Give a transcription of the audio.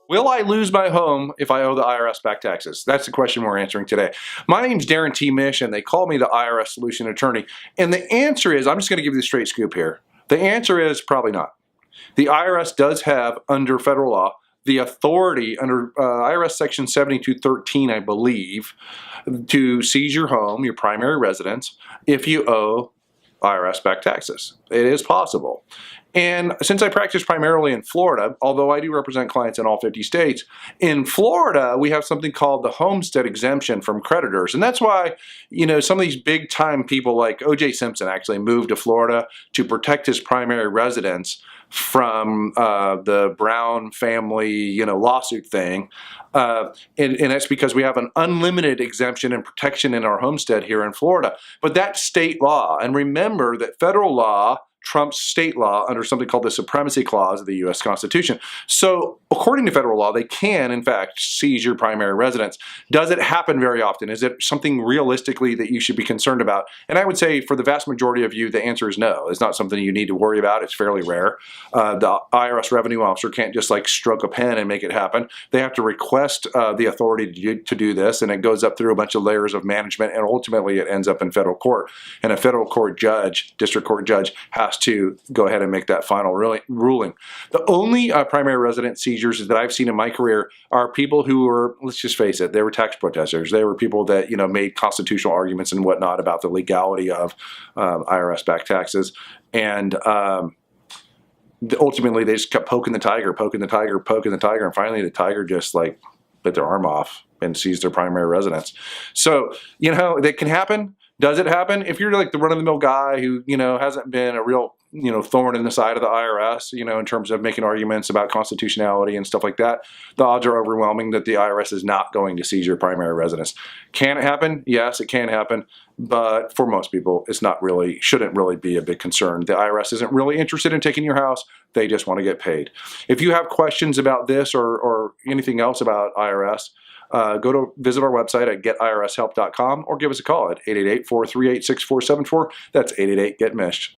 Will I lose my home if I owe the IRS back taxes? That's the question we're answering today. My name's Darren T. Mish, and they call me the IRS Solution Attorney. And the answer is, I'm just going to give you the straight scoop here. The answer is probably not. The IRS does have, under federal law, the authority under IRS Section 7213, I believe, to seize your home, your primary residence, if you owe IRS back taxes. It is possible. And since I practice primarily in Florida, although I do represent clients in all 50 states, in Florida we have something called the Homestead Exemption from creditors. And that's why, you know, some of these big time people like O.J. Simpson actually moved to Florida to protect his primary residence from the Brown family, you know, lawsuit thing. And that's because we have an unlimited exemption and protection in our homestead here in Florida. But that's state law. And remember that federal law trumps state law under something called the Supremacy Clause of the U.S. Constitution. So according to federal law, they can, in fact, seize your primary residence. Does it happen very often? Is it something realistically that you should be concerned about? And I would say for the vast majority of you, the answer is no. It's not something you need to worry about. It's fairly rare. The IRS revenue officer can't just like stroke a pen and make it happen. They have to request the authority to do this, and it goes up through a bunch of layers of management, and ultimately it ends up in federal court. And a federal court judge, district court judge, has to go ahead and make that final ruling. The only primary residence seizures that I've seen in my career are people who were, let's just face it, they were tax protesters. They were people that, you know, made constitutional arguments and whatnot about the legality of IRS back taxes. And ultimately they just kept poking the tiger, and finally the tiger just like bit their arm off and seized their primary residence. So, you know, that can happen. Does it happen? If you're like the run-of-the-mill guy who, you know, hasn't been a real, you know, thorn in the side of the IRS, you know, in terms of making arguments about constitutionality and stuff like that, the odds are overwhelming that the IRS is not going to seize your primary residence. Can it happen? Yes, it can happen. But for most people, it's not really, shouldn't really be a big concern. The IRS isn't really interested in taking your house. They just want to get paid. If you have questions about this or anything else about IRS, go to visit our website at getirshelp.com or give us a call at 888-438-6474. That's 888-GET-MISH.